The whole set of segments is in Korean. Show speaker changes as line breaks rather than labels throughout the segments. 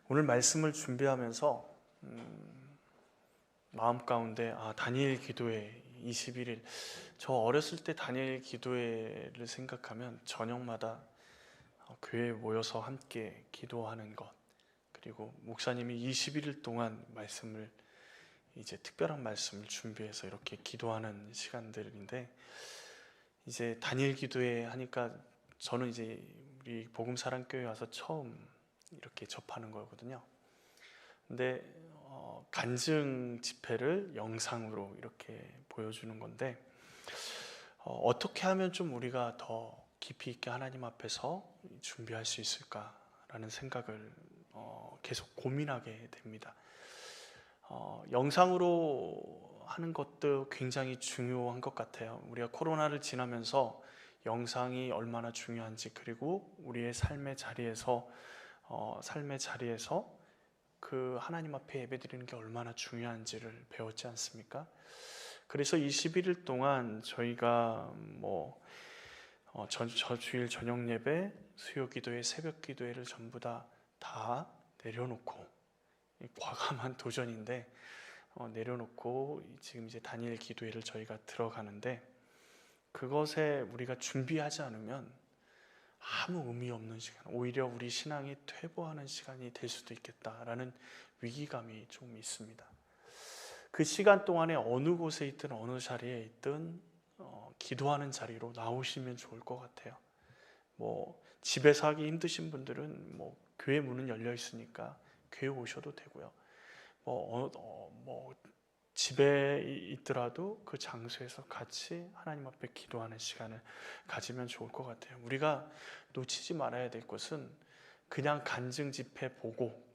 오늘 말씀을 준비하면서 마음 가운데 다니엘 기도회 21일, 저 어렸을 때 다니엘 기도회를 생각하면 저녁마다 교회에 모여서 함께 기도하는 것, 그리고 목사님이 21일 동안 말씀을, 이제 특별한 말씀을 준비해서 이렇게 기도하는 시간들인데, 이제 다니엘 기도회 하니까 저는 이제 우리 복음사랑교회 와서 처음 이렇게 접하는 거거든요. 근데 간증 집회를 영상으로 이렇게 보여주는 건데, 어떻게 하면 좀 우리가 더 깊이 있게 하나님 앞에서 준비할 수 있을까라는 생각을 계속 고민하게 됩니다. 영상으로 하는 것도 굉장히 중요한 것 같아요. 우리가 코로나를 지나면서 영상이 얼마나 중요한지, 그리고 우리의 삶의 자리에서 그 하나님 앞에 예배드리는 게 얼마나 중요한지를 배웠지 않습니까? 그래서 21일 동안 저희가 저 주일 저녁 예배, 수요 기도회, 새벽 기도회를 전부 다 내려놓고, 과감한 도전인데 내려놓고 지금 이제 다니엘 기도회를 저희가 들어가는데, 그것에 우리가 준비하지 않으면 아무 의미 없는 시간, 오히려 우리 신앙이 퇴보하는 시간이 될 수도 있겠다라는 위기감이 좀 있습니다. 그 시간 동안에 어느 곳에 있든 어느 자리에 있든 기도하는 자리로 나오시면 좋을 것 같아요. 집에서 하기 힘드신 분들은 교회 문은 열려 있으니까 교회 오셔도 되고요. 집에 있더라도 그 장소에서 같이 하나님 앞에 기도하는 시간을 가지면 좋을 것 같아요. 우리가 놓치지 말아야 될 것은 그냥 간증 집회 보고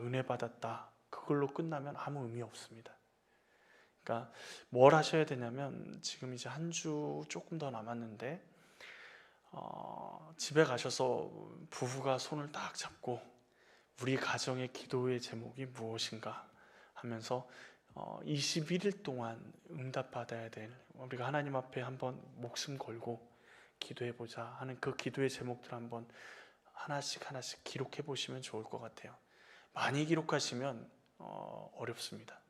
은혜 받았다, 그걸로 끝나면 아무 의미 없습니다. 그러니까 뭘 하셔야 되냐면, 지금 이제 한 주 조금 더 남았는데 집에 가셔서 부부가 손을 딱 잡고 우리 가정의 기도의 제목이 무엇인가 하면서 21일 동안 응답받아야 될, 우리가 하나님 앞에 한번 목숨 걸고 기도해보자 하는 그 기도의 제목들 한번 하나씩 기록해 보시면 좋을 것 같아요. 많이 기록하시면 어렵습니다.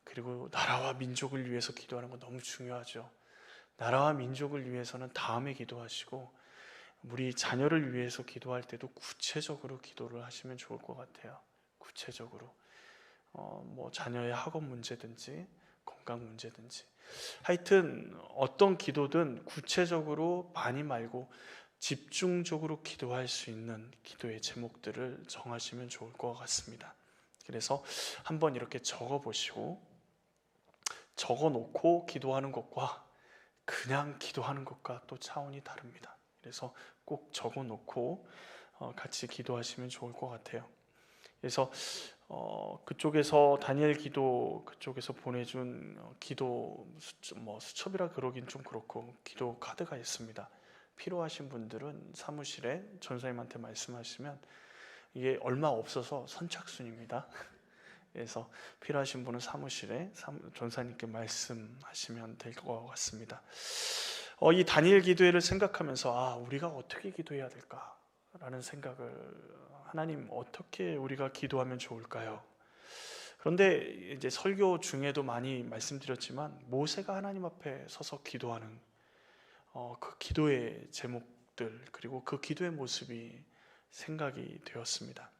그리고 나라와 민족을 위해서 기도하는 건 너무 중요하죠. 나라와 민족을 위해서는 다음에 기도하시고, 우리 자녀를 위해서 기도할 때도 구체적으로 기도를 하시면 좋을 것 같아요. 구체적으로 자녀의 학업 문제든지 건강 문제든지, 하여튼 어떤 기도든 구체적으로 많이 말고 집중적으로 기도할 수 있는 기도의 제목들을 정하시면 좋을 것 같습니다. 그래서 한번 이렇게 적어보시고, 적어놓고 기도하는 것과 그냥 기도하는 것과 또 차원이 다릅니다. 그래서 꼭 적어놓고 같이 기도하시면 좋을 것 같아요. 그래서 그쪽에서 다니엘 기도 그쪽에서 보내준 기도 수첩이라 그러긴 좀 그렇고, 기도 카드가 있습니다. 필요하신 분들은 사무실에 전사님한테 말씀하시면, 이게 얼마 없어서 선착순입니다. 그래서 필요하신 분은 사무실에 전사님께 말씀하시면 될 것 같습니다. 이 다니엘 기도회를 생각하면서 우리가 어떻게 기도해야 될까라는 생각을, 하나님 어떻게 우리가 기도하면 좋을까요? 그런데 이제 설교 중에도 많이 말씀드렸지만, 모세가 하나님 앞에 서서 기도하는 그 기도의 제목들, 그리고 그 기도의 모습이 생각이 되었습니다.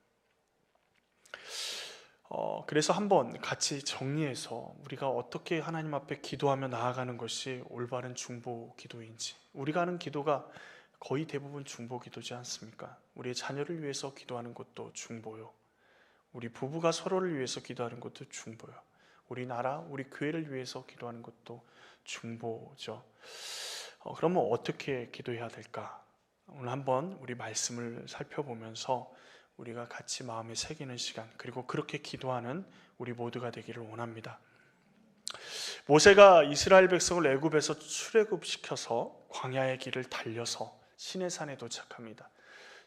그래서 한번 같이 정리해서 우리가 어떻게 하나님 앞에 기도하며 나아가는 것이 올바른 중보 기도인지, 우리가 하는 기도가 거의 대부분 중보 기도지 않습니까? 우리의 자녀를 위해서 기도하는 것도 중보요, 우리 부부가 서로를 위해서 기도하는 것도 중보요, 우리 나라, 우리 교회를 위해서 기도하는 것도 중보죠. 그러면 어떻게 기도해야 될까? 오늘 한번 우리 말씀을 살펴보면서 우리가 같이 마음에 새기는 시간, 그리고 그렇게 기도하는 우리 모두가 되기를 원합니다. 모세가 이스라엘 백성을 애굽에서 출애굽시켜서 광야의 길을 달려서 시내산에 도착합니다.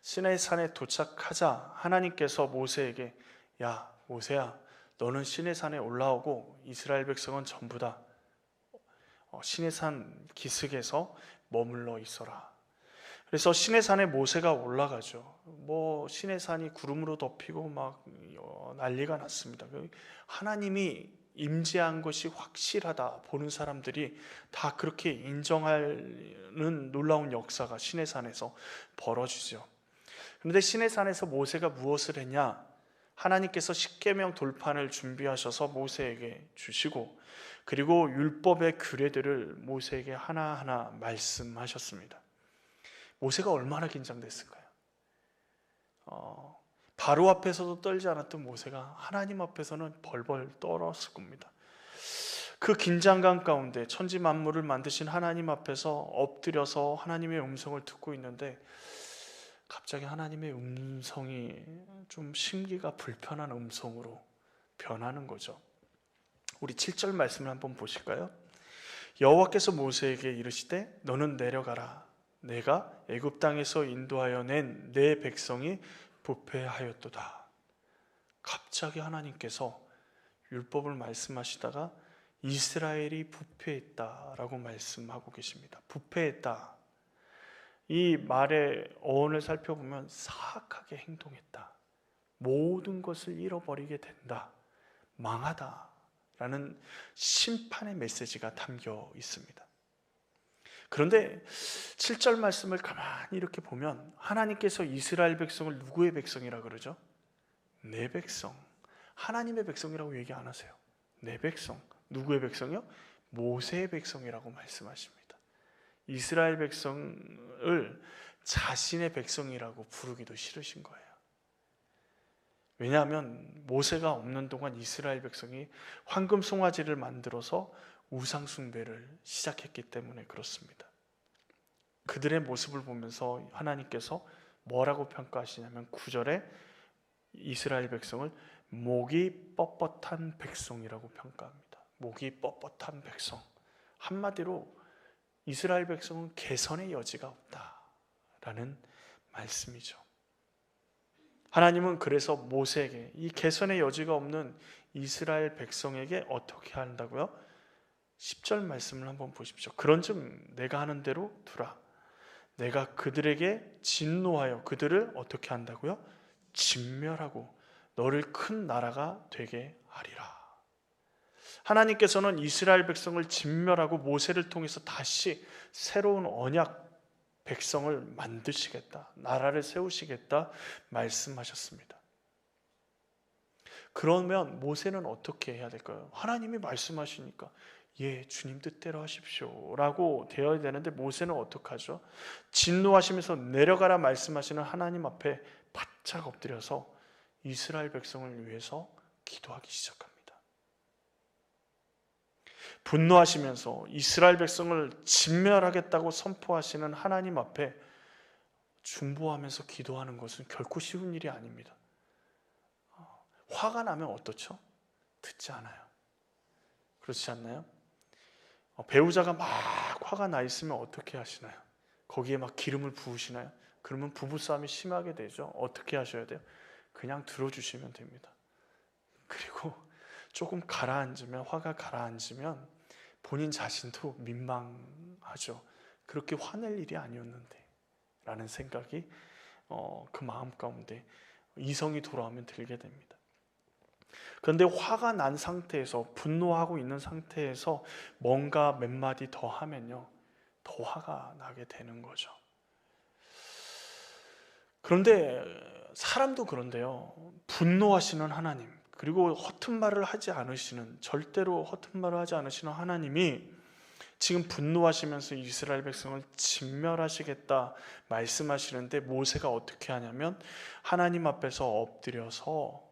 시내산에 도착하자 하나님께서 모세에게, 야 모세야, 너는 시내산에 올라오고 이스라엘 백성은 전부 다 시내산 기슭에서 머물러 있어라. 그래서 시내산에 모세가 올라가죠. 시내산이 구름으로 덮이고 막 난리가 났습니다. 하나님이 임재한 것이 확실하다 보는 사람들이 다 그렇게 인정하는 놀라운 역사가 시내산에서 벌어지죠. 그런데 시내산에서 모세가 무엇을 했냐? 하나님께서 십계명 돌판을 준비하셔서 모세에게 주시고, 그리고 율법의 규례들을 모세에게 하나하나 말씀하셨습니다. 모세가 얼마나 긴장됐을까요? 바로 앞에서도 떨지 않았던 모세가 하나님 앞에서는 벌벌 떨었을 겁니다. 그 긴장감 가운데 천지 만물을 만드신 하나님 앞에서 엎드려서 하나님의 음성을 듣고 있는데, 갑자기 하나님의 음성이 좀 심기가 불편한 음성으로 변하는 거죠. 우리 7절 말씀을 한번 보실까요? 여호와께서 모세에게 이르시되 너는 내려가라. 내가 애굽 땅에서 인도하여 낸 내 백성이 부패하였도다. 갑자기 하나님께서 율법을 말씀하시다가 이스라엘이 부패했다라고 말씀하고 계십니다. 부패했다. 이 말의 어원을 살펴보면 사악하게 행동했다, 모든 것을 잃어버리게 된다, 망하다 라는 심판의 메시지가 담겨 있습니다. 그런데 7절 말씀을 가만히 이렇게 보면 하나님께서 이스라엘 백성을 누구의 백성이라 그러죠? 내 백성, 하나님의 백성이라고 얘기 안 하세요. 내 백성, 누구의 백성이요? 모세의 백성이라고 말씀하십니다. 이스라엘 백성을 자신의 백성이라고 부르기도 싫으신 거예요. 왜냐하면 모세가 없는 동안 이스라엘 백성이 황금 송아지를 만들어서 우상 숭배를 시작했기 때문에 그렇습니다. 그들의 모습을 보면서 하나님께서 뭐라고 평가하시냐면 9절에 이스라엘 백성을 목이 뻣뻣한 백성이라고 평가합니다. 목이 뻣뻣한 백성. 한마디로 이스라엘 백성은 개선의 여지가 없다라는 말씀이죠. 하나님은 그래서 모세에게 이 개선의 여지가 없는 이스라엘 백성에게 어떻게 한다고요? 10절 말씀을 한번 보십시오. 그런즉 내가 하는 대로 두라. 내가 그들에게 진노하여 그들을 어떻게 한다고요? 진멸하고 너를 큰 나라가 되게 하리라. 하나님께서는 이스라엘 백성을 진멸하고 모세를 통해서 다시 새로운 언약 백성을 만드시겠다, 나라를 세우시겠다 말씀하셨습니다. 그러면 모세는 어떻게 해야 될까요? 하나님이 말씀하시니까 예, 주님 뜻대로 하십시오 라고 되어야 되는데 모세는 어떡하죠? 진노하시면서 내려가라 말씀하시는 하나님 앞에 바짝 엎드려서 이스라엘 백성을 위해서 기도하기 시작합니다. 분노하시면서 이스라엘 백성을 진멸하겠다고 선포하시는 하나님 앞에 중보하면서 기도하는 것은 결코 쉬운 일이 아닙니다. 화가 나면 어떻죠? 듣지 않아요. 그렇지 않나요? 배우자가 막 화가 나 있으면 어떻게 하시나요? 거기에 막 기름을 부으시나요? 그러면 부부싸움이 심하게 되죠. 어떻게 하셔야 돼요? 그냥 들어주시면 됩니다. 그리고 조금 가라앉으면, 화가 가라앉으면 본인 자신도 민망하죠. 그렇게 화낼 일이 아니었는데 라는 생각이 그 마음 가운데 이성이 돌아오면 들게 됩니다. 그런데 화가 난 상태에서, 분노하고 있는 상태에서 뭔가 몇 마디 더 하면요, 더 화가 나게 되는 거죠. 그런데 사람도 그런데요, 분노하시는 하나님, 그리고 허튼 말을 하지 않으시는, 절대로 허튼 말을 하지 않으시는 하나님이 지금 분노하시면서 이스라엘 백성을 진멸하시겠다 말씀하시는데 모세가 어떻게 하냐면 하나님 앞에서 엎드려서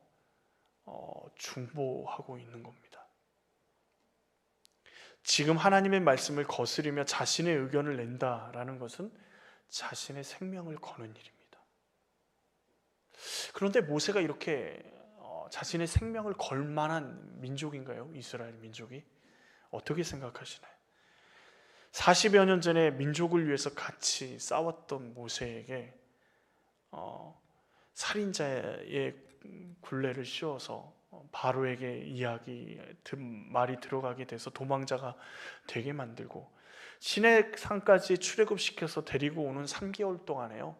중보하고 있는 겁니다. 지금 하나님의 말씀을 거스리며 자신의 의견을 낸다라는 것은 자신의 생명을 거는 일입니다. 그런데 모세가 이렇게 자신의 생명을 걸 만한 민족인가요? 이스라엘 민족이? 어떻게 생각하시나요? 40여 년 전에 민족을 위해서 같이 싸웠던 모세에게 살인자의 굴레를 씌워서 바로에게 말이 들어가게 돼서 도망자가 되게 만들고, 시내산까지 출애굽시켜서 데리고 오는 3개월 동안에요,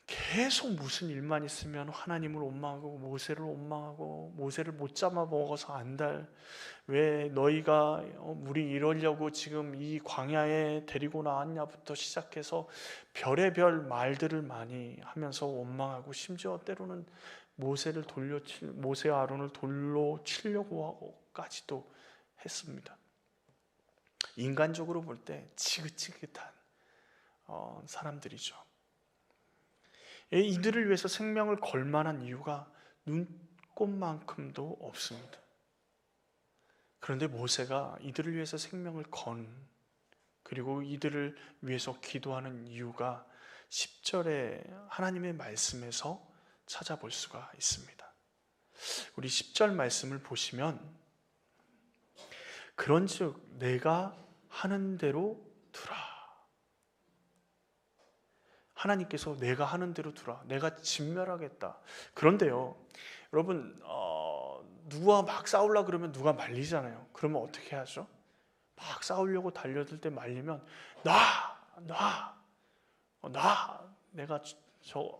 계속 무슨 일만 있으면 하나님을 원망하고 모세를 원망하고, 모세를 못 잡아먹어서 안달, 왜 너희가 우리 이러려고 지금 이 광야에 데리고 나왔냐부터 시작해서 별의별 말들을 많이 하면서 원망하고, 심지어 때로는 모세와 아론을 돌로 치려고까지도 했습니다. 인간적으로 볼 때 지긋지긋한 사람들이죠. 이들을 위해서 생명을 걸 만한 이유가 눈꼽만큼도 없습니다. 그런데 모세가 이들을 위해서 생명을 그리고 이들을 위해서 기도하는 이유가 10절에 하나님의 말씀에서 찾아볼 수가 있습니다. 우리 10절 말씀을 보시면, 그런즉 내가 하는 대로 두라. 하나님께서 내가 하는 대로 두라. 내가 진멸하겠다. 그런데요, 여러분, 누가 막 싸우려고 그러면 누가 말리잖아요. 그러면 어떻게 하죠? 막 싸우려고 달려들 때 말리면 내가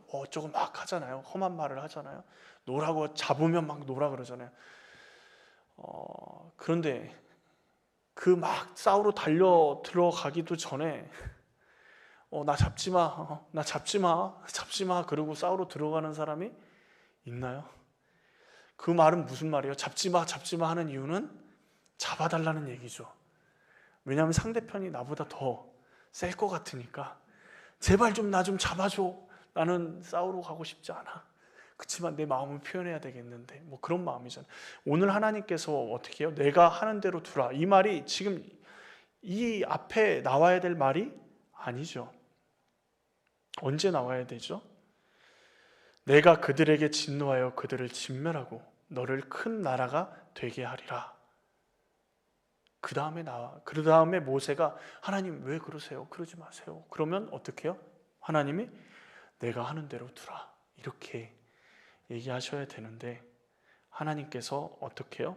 어쩌고 막 하잖아요. 험한 말을 하잖아요. 노라고 잡으면 막 노라 그러잖아요. 그런데 그 막 싸우러 달려 들어가기도 전에 나 잡지 마 그러고 싸우러 들어가는 사람이 있나요? 그 말은 무슨 말이에요? 잡지 마 하는 이유는 잡아달라는 얘기죠. 왜냐하면 상대편이 나보다 더 셀 것 같으니까, 제발 좀 나 좀 잡아줘. 나는 싸우러 가고 싶지 않아. 그렇지만 내 마음을 표현해야 되겠는데, 뭐 그런 마음이잖아요. 오늘 하나님께서 어떻게 해요? 내가 하는 대로 두라. 이 말이 지금 이 앞에 나와야 될 말이 아니죠. 언제 나와야 되죠? 내가 그들에게 진노하여 그들을 진멸하고 너를 큰 나라가 되게 하리라. 그 다음에 모세가, 하나님 왜 그러세요? 그러지 마세요. 그러면 어떻게 해요? 하나님이 내가 하는 대로 두라. 이렇게 얘기하셔야 되는데, 하나님께서 어떻게 해요?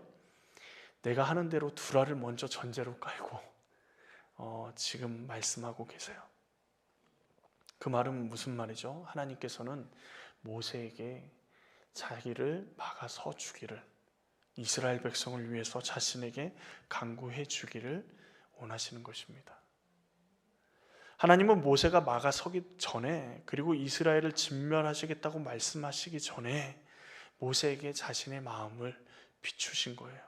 내가 하는 대로 두라를 먼저 전제로 깔고 지금 말씀하고 계세요. 그 말은 무슨 말이죠? 하나님께서는 모세에게 자기를 막아서 주기를, 이스라엘 백성을 위해서 자신에게 간구해 주기를 원하시는 것입니다. 하나님은 모세가 막아서기 전에, 그리고 이스라엘을 진멸하시겠다고 말씀하시기 전에 모세에게 자신의 마음을 비추신 거예요.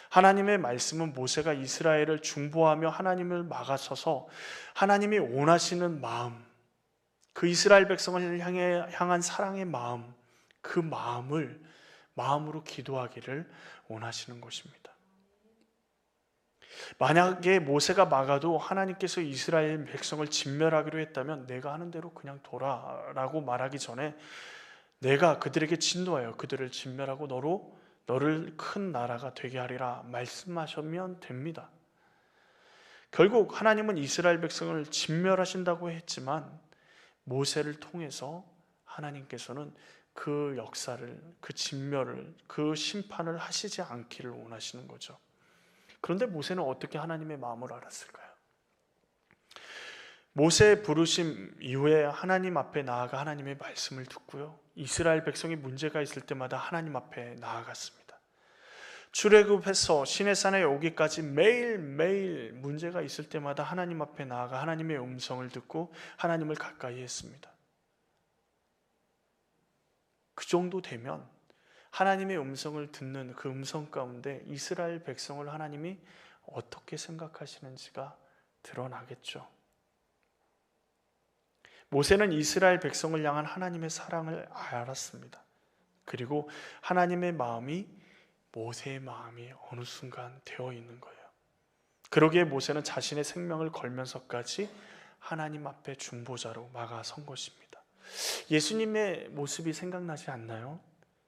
하나님의 말씀은 모세가 이스라엘을 중보하며 하나님을 막아서서 하나님이 원하시는 마음, 그 이스라엘 백성을 향한 사랑의 마음, 그 마음으로 기도하기를 원하시는 것입니다. 만약에 모세가 막아도 하나님께서 이스라엘 백성을 진멸하기로 했다면, 내가 하는 대로 그냥 둬라라고 말하기 전에 내가 그들에게 진노하여 그들을 진멸하고 너를 큰 나라가 되게 하리라 말씀하시면 됩니다. 결국 하나님은 이스라엘 백성을 진멸하신다고 했지만, 모세를 통해서 하나님께서는 그 역사를, 그 진멸을, 그 심판을 하시지 않기를 원하시는 거죠. 그런데 모세는 어떻게 하나님의 마음을 알았을까요? 모세의 부르심 이후에 하나님 앞에 나아가 하나님의 말씀을 듣고요, 이스라엘 백성이 문제가 있을 때마다 하나님 앞에 나아갔습니다. 출애굽해서 시내산에 오기까지 매일매일 문제가 있을 때마다 하나님 앞에 나아가 하나님의 음성을 듣고 하나님을 가까이 했습니다. 그 정도 되면 하나님의 음성을 듣는 그 음성 가운데 이스라엘 백성을 하나님이 어떻게 생각하시는지가 드러나겠죠. 모세는 이스라엘 백성을 향한 하나님의 사랑을 알았습니다. 그리고 하나님의 마음이 모세의 마음이 어느 순간 되어 있는 거예요. 그러기에 모세는 자신의 생명을 걸면서까지 하나님 앞에 중보자로 막아선 것입니다. 예수님의 모습이 생각나지 않나요?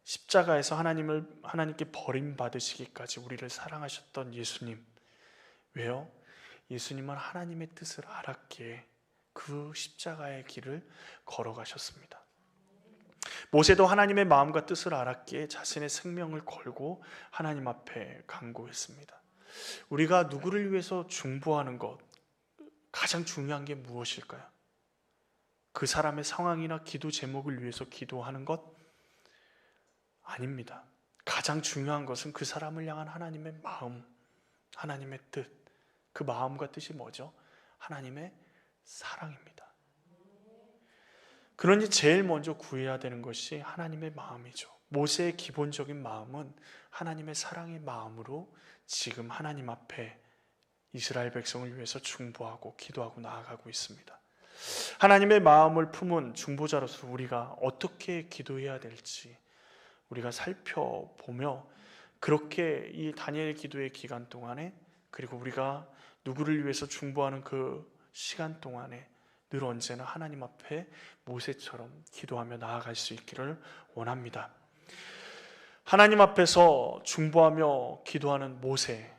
십자가에서 하나님께 버림받으시기까지 우리를 사랑하셨던 예수님. 왜요? 예수님은 하나님의 뜻을 알았기에 그 십자가의 길을 걸어가셨습니다. 모세도 하나님의 마음과 뜻을 알았기에 자신의 생명을 걸고 하나님 앞에 간구했습니다. 우리가 누구를 위해서 중보하는 것, 가장 중요한 게 무엇일까요? 그 사람의 상황이나 기도 제목을 위해서 기도하는 것? 아닙니다. 가장 중요한 것은 그 사람을 향한 하나님의 마음, 하나님의 뜻. 그 마음과 뜻이 뭐죠? 하나님의 사랑입니다. 그러니 제일 먼저 구해야 되는 것이 하나님의 마음이죠. 모세의 기본적인 마음은 하나님의 사랑의 마음으로 지금 하나님 앞에 이스라엘 백성을 위해서 중보하고 기도하고 나아가고 있습니다. 하나님의 마음을 품은 중보자로서 우리가 어떻게 기도해야 될지 우리가 살펴보며, 그렇게 이 다니엘 기도의 기간 동안에, 그리고 우리가 누구를 위해서 중보하는 그 시간 동안에 늘 언제나 하나님 앞에 모세처럼 기도하며 나아갈 수 있기를 원합니다. 하나님 앞에서 중보하며 기도하는 모세,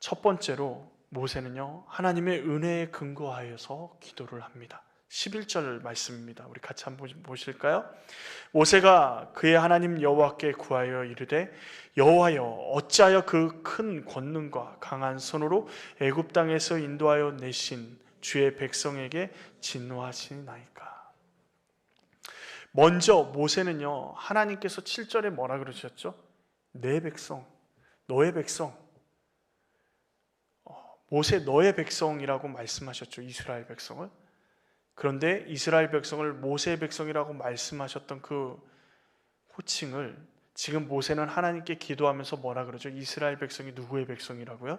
첫 번째로 모세는요, 하나님의 은혜에 근거하여서 기도를 합니다. 11절 말씀입니다. 우리 같이 한번 보실까요? 모세가 그의 하나님 여호와께 구하여 이르되, 여호와여, 어찌하여 그 큰 권능과 강한 손으로 애굽 땅에서 인도하여 내신 주의 백성에게 진노하시나이까. 먼저 모세는요, 하나님께서 7절에 뭐라 그러셨죠? 내 백성, 너의 백성. 모세 너의 백성이라고 말씀하셨죠, 이스라엘 백성을. 그런데 이스라엘 백성을 모세의 백성이라고 말씀하셨던 그 호칭을 지금 모세는 하나님께 기도하면서 뭐라 그러죠? 이스라엘 백성이 누구의 백성이라고요?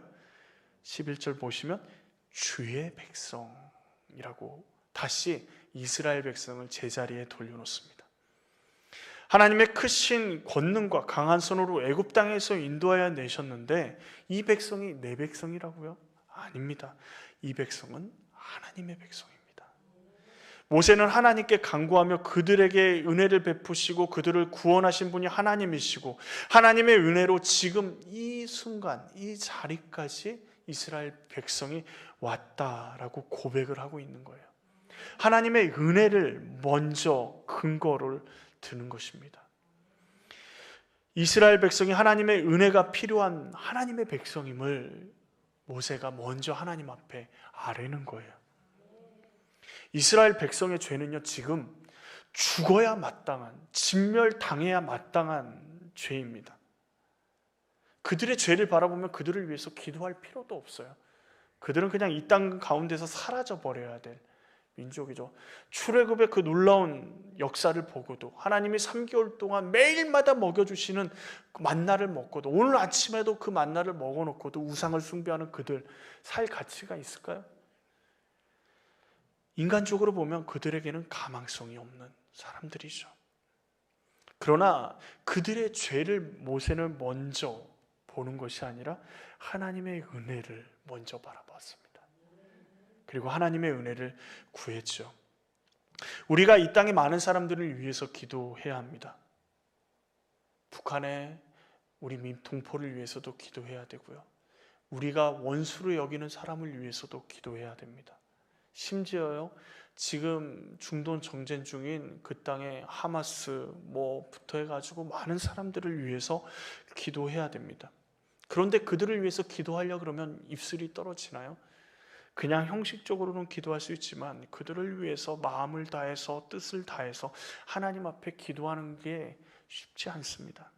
11절 보시면 주의 백성이라고 다시 이스라엘 백성을 제자리에 돌려놓습니다. 하나님의 크신 권능과 강한 손으로 애굽 땅에서 인도하여 내셨는데 이 백성이 내 백성이라고요? 아닙니다. 이 백성은 하나님의 백성입니다. 모세는 하나님께 간구하며 그들에게 은혜를 베푸시고 그들을 구원하신 분이 하나님이시고, 하나님의 은혜로 지금 이 순간 이 자리까지 이스라엘 백성이 왔다라고 고백을 하고 있는 거예요. 하나님의 은혜를 먼저 근거를 드는 것입니다. 이스라엘 백성이 하나님의 은혜가 필요한 하나님의 백성임을 모세가 먼저 하나님 앞에 아뢰는 거예요. 이스라엘 백성의 죄는요, 지금 죽어야 마땅한, 진멸당해야 마땅한 죄입니다. 그들의 죄를 바라보면 그들을 위해서 기도할 필요도 없어요. 그들은 그냥 이 땅 가운데서 사라져 버려야 될 민족이죠. 출애굽의 그 놀라운 역사를 보고도, 하나님이 3개월 동안 매일마다 먹여주시는 그 만나를 먹고도, 오늘 아침에도 그 만나를 먹어놓고도 우상을 숭배하는 그들 살 가치가 있을까요? 인간적으로 보면 그들에게는 가망성이 없는 사람들이죠. 그러나 그들의 죄를 모세는 먼저 보는 것이 아니라 하나님의 은혜를 먼저 바라봤습니다. 그리고 하나님의 은혜를 구했죠. 우리가 이 땅에 많은 사람들을 위해서 기도해야 합니다. 북한의 우리 동포를 위해서도 기도해야 되고요. 우리가 원수로 여기는 사람을 위해서도 기도해야 됩니다. 심지어요, 지금 중동 정전 중인 그 땅에 하마스 부터 해가지고 많은 사람들을 위해서 기도해야 됩니다. 그런데 그들을 위해서 기도하려고 그러면 입술이 떨어지나요? 그냥 형식적으로는 기도할 수 있지만 그들을 위해서 마음을 다해서 뜻을 다해서 하나님 앞에 기도하는 게 쉽지 않습니다.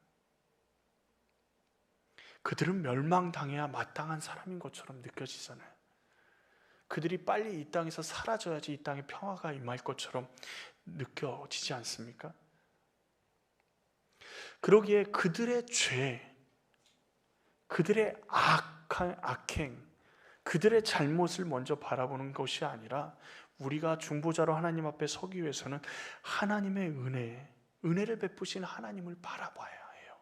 그들은 멸망당해야 마땅한 사람인 것처럼 느껴지잖아요. 그들이 빨리 이 땅에서 사라져야지 이 땅에 평화가 임할 것처럼 느껴지지 않습니까? 그러기에 그들의 죄, 그들의 악행, 그들의 잘못을 먼저 바라보는 것이 아니라 우리가 중보자로 하나님 앞에 서기 위해서는 하나님의 은혜를 베푸신 하나님을 바라봐야 해요.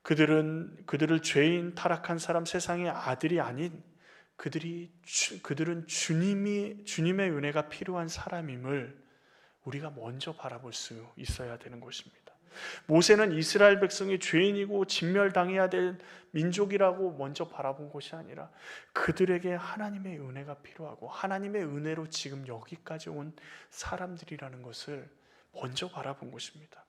그들을 죄인 타락한 사람, 세상의 아들이 아닌 그들은 주님의 은혜가 필요한 사람임을 우리가 먼저 바라볼 수 있어야 되는 것입니다. 모세는 이스라엘 백성이 죄인이고 진멸당해야 될 민족이라고 먼저 바라본 것이 아니라 그들에게 하나님의 은혜가 필요하고 하나님의 은혜로 지금 여기까지 온 사람들이라는 것을 먼저 바라본 것입니다.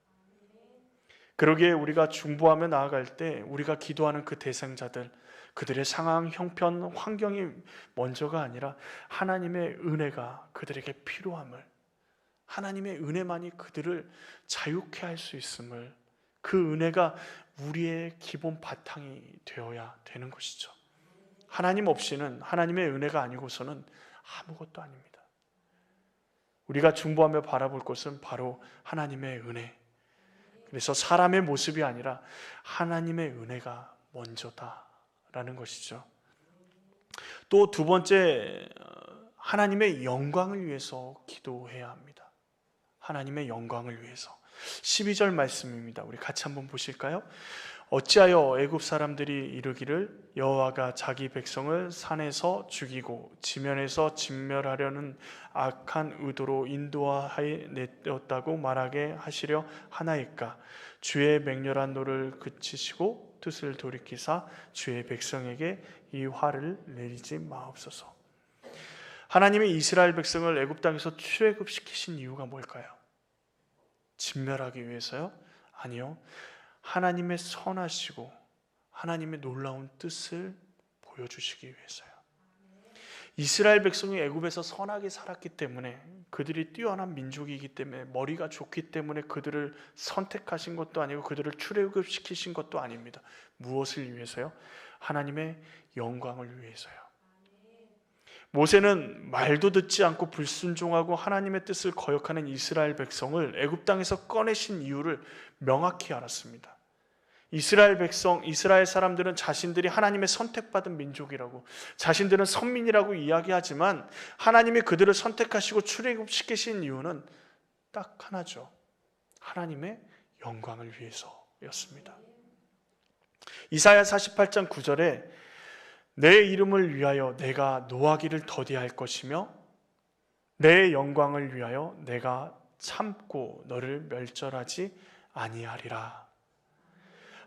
그러기에 우리가 중보하며 나아갈 때 우리가 기도하는 그 대상자들, 그들의 상황, 형편, 환경이 먼저가 아니라 하나님의 은혜가 그들에게 필요함을, 하나님의 은혜만이 그들을 자유케 할 수 있음을, 그 은혜가 우리의 기본 바탕이 되어야 되는 것이죠. 하나님 없이는, 하나님의 은혜가 아니고서는 아무것도 아닙니다. 우리가 중보하며 바라볼 것은 바로 하나님의 은혜. 그래서 사람의 모습이 아니라 하나님의 은혜가 먼저다라는 것이죠. 또 두 번째, 하나님의 영광을 위해서 기도해야 합니다. 하나님의 영광을 위해서. 12절 말씀입니다. 우리 같이 한번 보실까요? 어찌하여 애굽 사람들이 이르기를 여호와가 자기 백성을 산에서 죽이고 지면에서 진멸하려는 악한 의도로 인도하여 내었다고 말하게 하시려 하나이까? 주의 맹렬한 노를 그치시고 뜻을 돌이키사 주의 백성에게 이 화를 내리지 마옵소서. 하나님이 이스라엘 백성을 애굽 땅에서 출애굽시키신 이유가 뭘까요? 진멸하기 위해서요? 아니요. 하나님의 선하시고 하나님의 놀라운 뜻을 보여주시기 위해서요. 이스라엘 백성이 애굽에서 선하게 살았기 때문에, 그들이 뛰어난 민족이기 때문에, 머리가 좋기 때문에 그들을 선택하신 것도 아니고 그들을 출애굽시키신 것도 아닙니다. 무엇을 위해서요? 하나님의 영광을 위해서요. 모세는 말도 듣지 않고 불순종하고 하나님의 뜻을 거역하는 이스라엘 백성을 애굽 땅에서 꺼내신 이유를 명확히 알았습니다. 이스라엘 사람들은 자신들이 하나님의 선택받은 민족이라고, 자신들은 선민이라고 이야기하지만 하나님이 그들을 선택하시고 출애굽시키신 이유는 딱 하나죠. 하나님의 영광을 위해서였습니다. 이사야 48장 9절에 내 이름을 위하여 내가 노하기를 더디할 것이며 내 영광을 위하여 내가 참고 너를 멸절하지 아니하리라.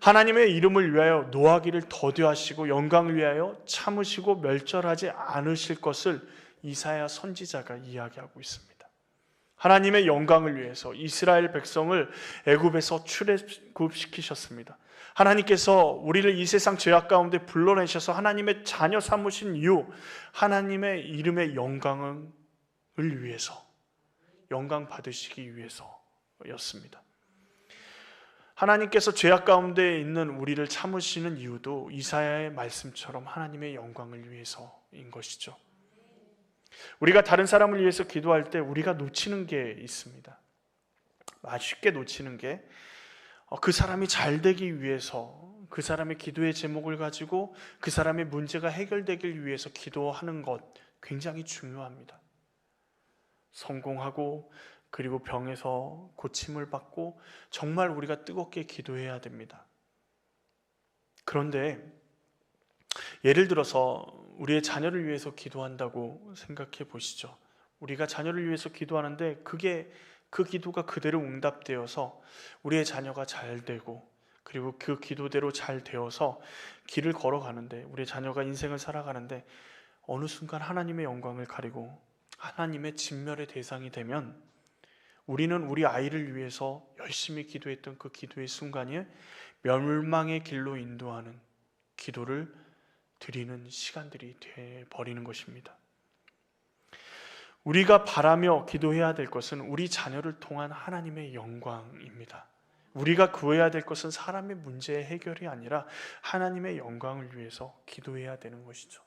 하나님의 이름을 위하여 노하기를 더디하시고 영광을 위하여 참으시고 멸절하지 않으실 것을 이사야 선지자가 이야기하고 있습니다. 하나님의 영광을 위해서 이스라엘 백성을 애굽에서 출애굽시키셨습니다. 하나님께서 우리를 이 세상 죄악 가운데 불러내셔서 하나님의 자녀 삼으신 이유, 하나님의 이름의 영광을 위해서, 영광 받으시기 위해서였습니다. 하나님께서 죄악 가운데 있는 우리를 참으시는 이유도 이사야의 말씀처럼 하나님의 영광을 위해서인 것이죠. 우리가 다른 사람을 위해서 기도할 때 우리가 놓치는 게 있습니다. 쉽게 놓치는 게, 그 사람이 잘 되기 위해서, 그 사람의 기도의 제목을 가지고 그 사람의 문제가 해결되길 위해서 기도하는 것 굉장히 중요합니다. 성공하고 그리고 병에서 고침을 받고 정말 우리가 뜨겁게 기도해야 됩니다. 그런데 예를 들어서 우리의 자녀를 위해서 기도한다고 생각해 보시죠. 우리가 자녀를 위해서 기도하는데 그 기도가 그대로 응답되어서 우리의 자녀가 잘 되고, 그리고 그 기도대로 잘 되어서 길을 걸어가는데, 우리의 자녀가 인생을 살아가는데 어느 순간 하나님의 영광을 가리고 하나님의 진멸의 대상이 되면, 우리는 우리 아이를 위해서 열심히 기도했던 그 기도의 순간에 멸망의 길로 인도하는 기도를 드리는 시간들이 되어버리는 것입니다. 우리가 바라며 기도해야 될 것은 우리 자녀를 통한 하나님의 영광입니다. 우리가 구해야 될 것은 사람의 문제의 해결이 아니라 하나님의 영광을 위해서 기도해야 되는 것이죠.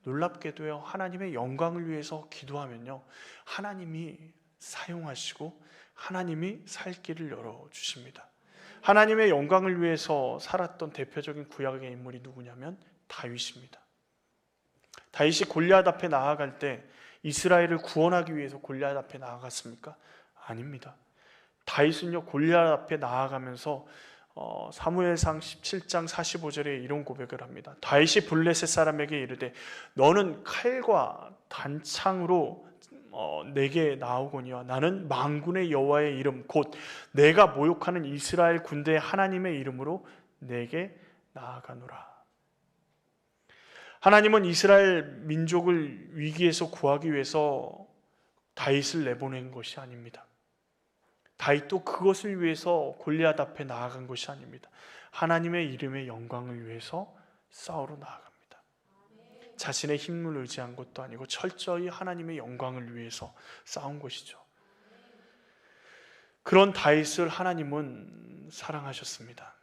놀랍게도요, 하나님의 영광을 위해서 기도하면요, 하나님이 사용하시고 하나님이 살 길을 열어주십니다. 하나님의 영광을 위해서 살았던 대표적인 구약의 인물이 누구냐면 다윗입니다. 다윗이 골리앗 앞에 나아갈 때 이스라엘을 구원하기 위해서 골리앗 앞에 나아갔습니까? 아닙니다. 다윗은요, 골리앗 앞에 나아가면서 사무엘상 17장 45절에 이런 고백을 합니다. 다윗이 블레셋 사람에게 이르되 너는 칼과 단창으로 내게 나오거니와 나는 만군의 여호와의 이름 곧 내가 모욕하는 이스라엘 군대의 하나님의 이름으로 내게 나아가노라. 하나님은 이스라엘 민족을 위기에서 구하기 위해서 다윗을 내보낸 것이 아닙니다. 다윗도 그것을 위해서 골리앗 앞에 나아간 것이 아닙니다. 하나님의 이름의 영광을 위해서 싸우러 나아갑니다. 자신의 힘을 의지한 것도 아니고 철저히 하나님의 영광을 위해서 싸운 것이죠. 그런 다윗을 하나님은 사랑하셨습니다.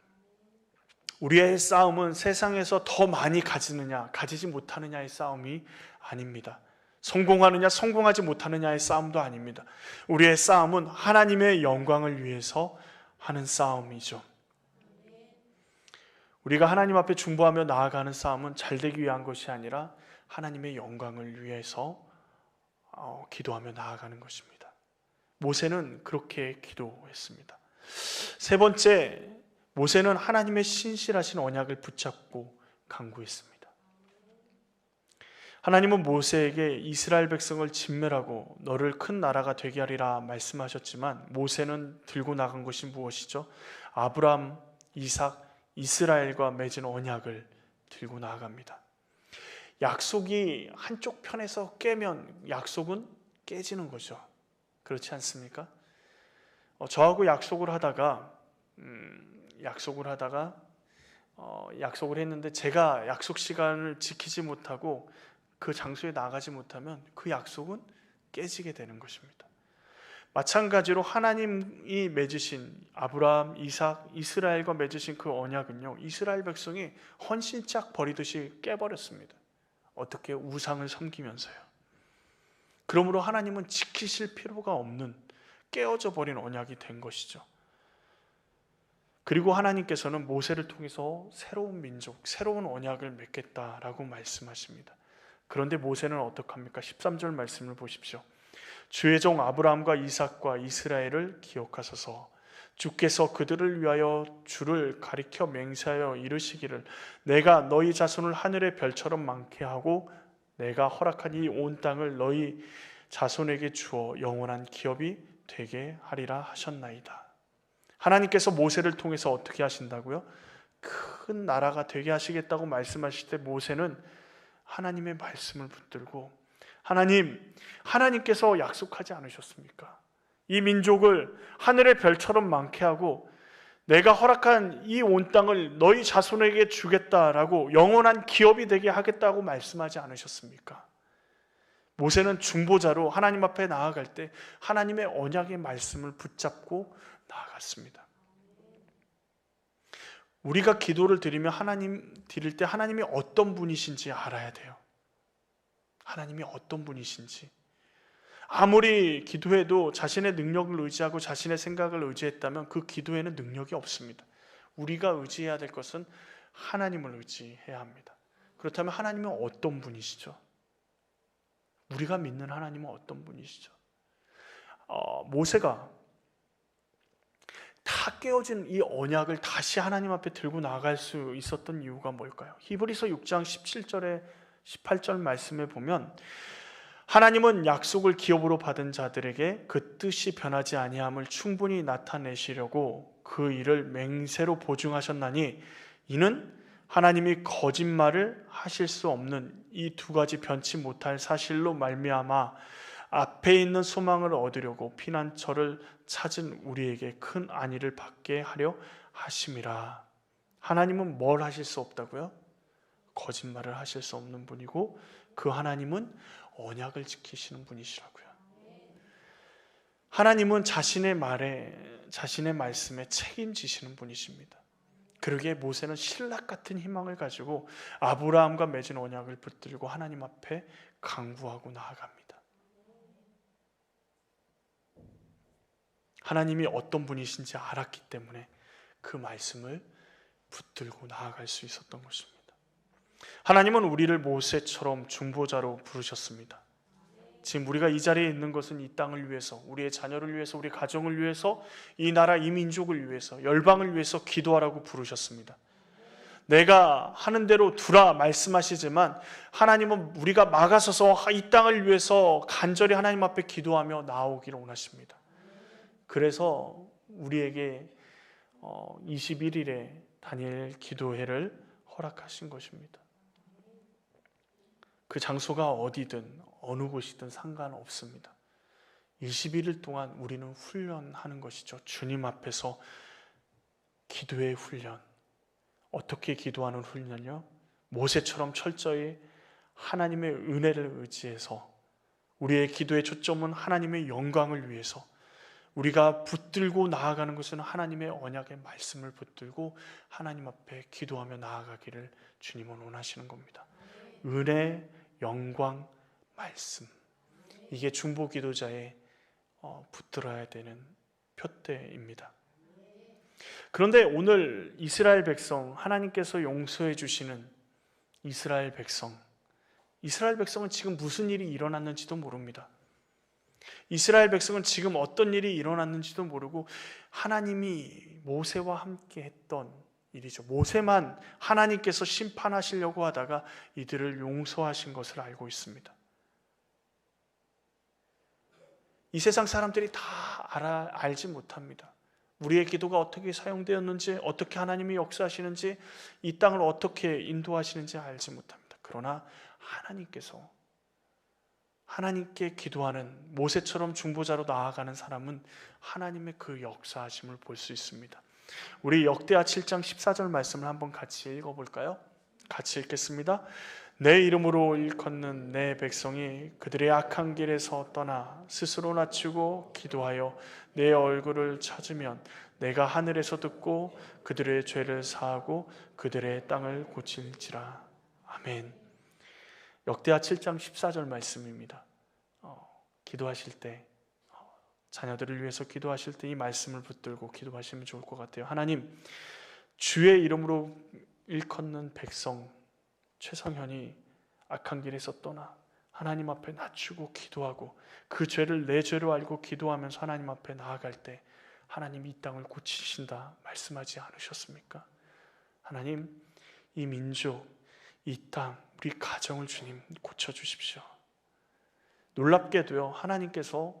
우리의 싸움은 세상에서 더 많이 가지느냐 가지지 못하느냐의 싸움이 아닙니다. 성공하느냐 성공하지 못하느냐의 싸움도 아닙니다. 우리의 싸움은 하나님의 영광을 위해서 하는 싸움이죠. 우리가 하나님 앞에 중보하며 나아가는 싸움은 잘되기 위한 것이 아니라 하나님의 영광을 위해서 기도하며 나아가는 것입니다. 모세는 그렇게 기도했습니다. 세 번째, 모세는 하나님의 신실하신 언약을 붙잡고 간구했습니다. 하나님은 모세에게 이스라엘 백성을 진멸하고 너를 큰 나라가 되게 하리라 말씀하셨지만 모세는 들고 나간 것이 무엇이죠? 아브라함, 이삭, 이스라엘과 맺은 언약을 들고 나아갑니다. 약속이 한쪽 편에서 깨면 약속은 깨지는 거죠. 그렇지 않습니까? 저하고 약속을 하다가 약속을 했는데 제가 약속 시간을 지키지 못하고 그 장소에 나가지 못하면 그 약속은 깨지게 되는 것입니다. 마찬가지로 하나님이 맺으신 아브라함, 이삭, 이스라엘과 맺으신 그 언약은요, 이스라엘 백성이 헌신짝 버리듯이 깨버렸습니다. 어떻게? 우상을 섬기면서요. 그러므로 하나님은 지키실 필요가 없는 깨어져 버린 언약이 된 것이죠. 그리고 하나님께서는 모세를 통해서 새로운 민족, 새로운 언약을 맺겠다라고 말씀하십니다. 그런데 모세는 어떡합니까? 13절 말씀을 보십시오. 주의 종 아브라함과 이삭과 이스라엘을 기억하소서. 주께서 그들을 위하여 주를 가리켜 맹세하여 이르시기를 내가 너희 자손을 하늘의 별처럼 많게 하고 내가 허락한 이 온 땅을 너희 자손에게 주어 영원한 기업이 되게 하리라 하셨나이다. 하나님께서 모세를 통해서 어떻게 하신다고요? 큰 나라가 되게 하시겠다고 말씀하실 때 모세는 하나님의 말씀을 붙들고 하나님께서 약속하지 않으셨습니까? 이 민족을 하늘의 별처럼 많게 하고 내가 허락한 이 온 땅을 너희 자손에게 주겠다라고 영원한 기업이 되게 하겠다고 말씀하지 않으셨습니까? 모세는 중보자로 하나님 앞에 나아갈 때 하나님의 언약의 말씀을 붙잡고 나아갔습니다. 우리가 기도를 드리며 드릴 때 하나님이 어떤 분이신지 알아야 돼요. 하나님이 어떤 분이신지. 아무리 기도해도 자신의 능력을 의지하고 자신의 생각을 의지했다면 그 기도에는 능력이 없습니다. 우리가 의지해야 될 것은 하나님을 의지해야 합니다. 그렇다면 하나님은 어떤 분이시죠? 우리가 믿는 하나님은 어떤 분이시죠? 모세가 다 깨어진 이 언약을 다시 하나님 앞에 들고 나갈 수 있었던 이유가 뭘까요? 히브리서 6장 17절에 18절 말씀에 보면 하나님은 약속을 기업으로 받은 자들에게 그 뜻이 변하지 아니함을 충분히 나타내시려고 그 일을 맹세로 보증하셨나니 이는 하나님이 거짓말을 하실 수 없는 이 두 가지 변치 못할 사실로 말미암아 앞에 있는 소망을 얻으려고 피난처를 찾은 우리에게 큰 안위를 받게 하려 하심이라. 하나님은 뭘 하실 수 없다고요? 거짓말을 하실 수 없는 분이고 그 하나님은 언약을 지키시는 분이시라고요. 하나님은 자신의 말씀에 책임지시는 분이십니다. 그러기에 모세는 신락 같은 희망을 가지고 아브라함과 맺은 언약을 붙들고 하나님 앞에 간구하고 나아갑니다. 하나님이 어떤 분이신지 알았기 때문에 그 말씀을 붙들고 나아갈 수 있었던 것입니다. 하나님은 우리를 모세처럼 중보자로 부르셨습니다. 지금 우리가 이 자리에 있는 것은 이 땅을 위해서, 우리의 자녀를 위해서, 우리 가정을 위해서, 이 나라, 이 민족을 위해서, 열방을 위해서 기도하라고 부르셨습니다. 내가 하는 대로 두라 말씀하시지만 하나님은 우리가 막아서서 이 땅을 위해서 간절히 하나님 앞에 기도하며 나오기를 원하십니다. 그래서 우리에게 21일에 다니엘 기도회를 허락하신 것입니다. 그 장소가 어디든 어느 곳이든 상관없습니다. 21일 동안 우리는 훈련하는 것이죠. 주님 앞에서 기도의 훈련. 어떻게 기도하는 훈련이요? 모세처럼 철저히 하나님의 은혜를 의지해서 우리의 기도의 초점은 하나님의 영광을 위해서, 우리가 붙들고 나아가는 것은 하나님의 언약의 말씀을 붙들고 하나님 앞에 기도하며 나아가기를 주님은 원하시는 겁니다. 은혜, 영광, 말씀, 이게 중보 기도자의 붙들어야 되는 표대입니다. 그런데 오늘 이스라엘 백성, 하나님께서 용서해 주시는 이스라엘 백성은 지금 무슨 일이 일어났는지도 모릅니다. 이스라엘 백성은 지금 어떤 일이 일어났는지도 모르고 하나님이 모세와 함께 했던 일이죠. 모세만 하나님께서 심판하시려고 하다가 이들을 용서하신 것을 알고 있습니다. 이 세상 사람들이 다 알지 못합니다. 우리의 기도가 어떻게 사용되었는지, 어떻게 하나님이 역사하시는지, 이 땅을 어떻게 인도하시는지 알지 못합니다. 그러나 하나님께 기도하는 모세처럼 중보자로 나아가는 사람은 하나님의 그 역사하심을 볼 수 있습니다. 우리 역대하 7장 14절 말씀을 한번 같이 읽어볼까요? 같이 읽겠습니다. 내 이름으로 일컫는 내 백성이 그들의 악한 길에서 떠나 스스로 낮추고 기도하여 내 얼굴을 찾으면 내가 하늘에서 듣고 그들의 죄를 사하고 그들의 땅을 고칠지라. 아멘. 역대하 7장 14절 말씀입니다. 기도하실 때, 자녀들을 위해서 기도하실 때 이 말씀을 붙들고 기도하시면 좋을 것 같아요. 하나님, 주의 이름으로 일컫는 백성 최성현이 악한 길에서 떠나 하나님 앞에 낮추고 기도하고 그 죄를 내 죄로 알고 기도하면서 하나님 앞에 나아갈 때 하나님이 이 땅을 고치신다 말씀하지 않으셨습니까? 하나님, 이 민족, 이 땅, 우리 가정을 주님 고쳐주십시오. 놀랍게도요, 하나님께서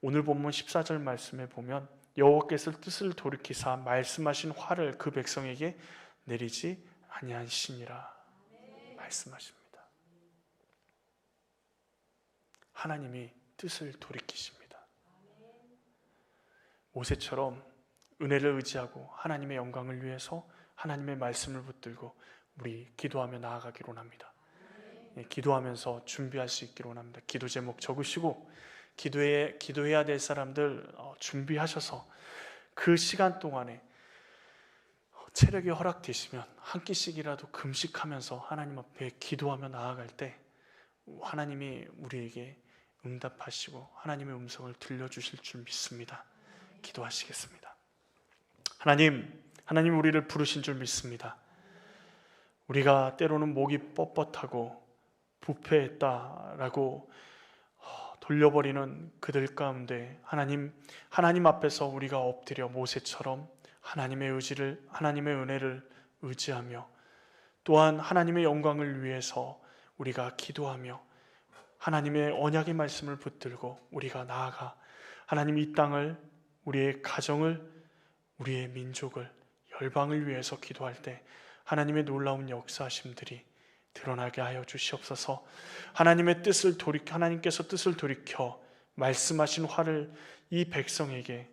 오늘 본문 14절 말씀에 보면 여호와께서 뜻을 돌이키사 말씀하신 화를 그 백성에게 내리지 아니하시니라 말씀하십니다. 하나님이 뜻을 돌이키십니다. 모세처럼 은혜를 의지하고 하나님의 영광을 위해서 하나님의 말씀을 붙들고 우리 기도하며 나아가기로 합니다. 기도하면서 준비할 수 있기로 합니다. 기도 제목 적으시고 기도해야 될 사람들 준비하셔서 그 시간 동안에 체력이 허락되시면 한 끼씩이라도 금식하면서 하나님 앞에 기도하며 나아갈 때 하나님이 우리에게 응답하시고 하나님의 음성을 들려주실 줄 믿습니다. 기도하시겠습니다. 하나님 우리를 부르신 줄 믿습니다. 우리가 때로는 목이 뻣뻣하고 부패했다라고 돌려버리는 그들 가운데 하나님 앞에서 우리가 엎드려 모세처럼 하나님의 은혜를 의지하며 또한 하나님의 영광을 위해서 우리가 기도하며 하나님의 언약의 말씀을 붙들고 우리가 나아가 하나님 이 땅을, 우리의 가정을, 우리의 민족을, 열방을 위해서 기도할 때 하나님의 놀라운 역사하심들이 드러나게 하여 주시옵소서. 하나님께서 뜻을 돌이켜 말씀하신 화를 이 백성에게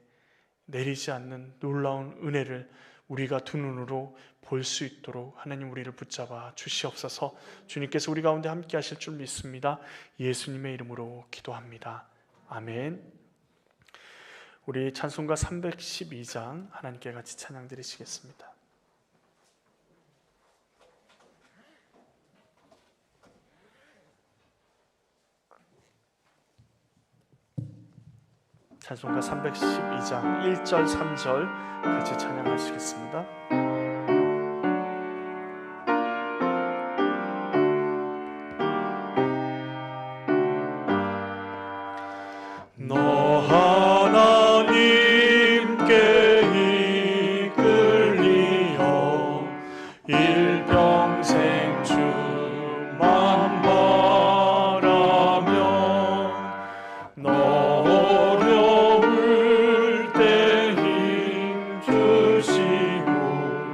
내리지 않는 놀라운 은혜를 우리가 두 눈으로 볼 수 있도록 하나님 우리를 붙잡아 주시옵소서. 주님께서 우리 가운데 함께 하실 줄 믿습니다. 예수님의 이름으로 기도합니다. 아멘. 우리 찬송가 312장 하나님께 같이 찬양 드리시겠습니다. 찬송가 312장 1절 3절 같이 찬양하시겠습니다. 너 하나님께 이끌리어 일평생 주만 바라며 너 어려울 때 힘 주시고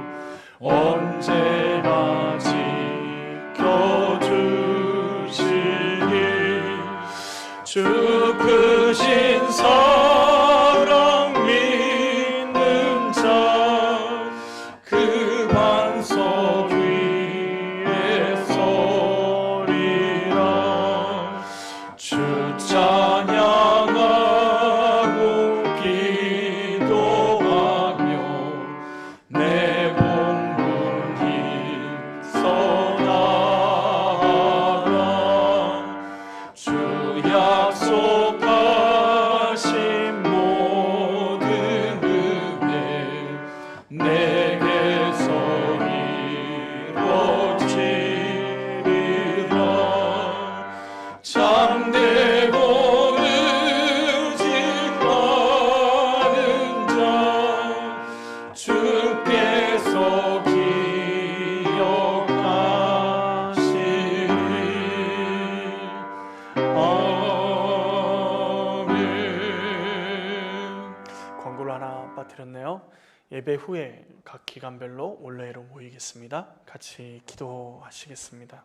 예배 후에 각 기간별로 올레로 모이겠습니다. 같이 기도하시겠습니다.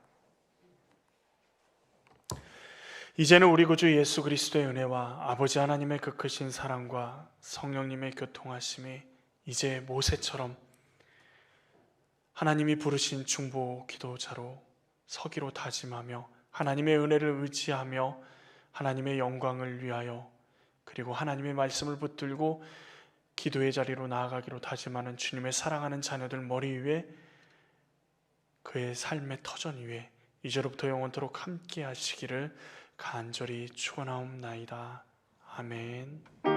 이제는 우리 구주 예수 그리스도의 은혜와 아버지 하나님의 그 크신 사랑과 성령님의 교통하심이 이제 모세처럼 하나님이 부르신 중보 기도자로 서기로 다짐하며 하나님의 은혜를 의지하며 하나님의 영광을 위하여 그리고 하나님의 말씀을 붙들고 기도의 자리로 나아가기로 다짐하는 주님의 사랑하는 자녀들 머리 위에 그의 삶의 터전 위에 이제로부터 영원토록 함께 하시기를 간절히 축원하옵나이다. 아멘.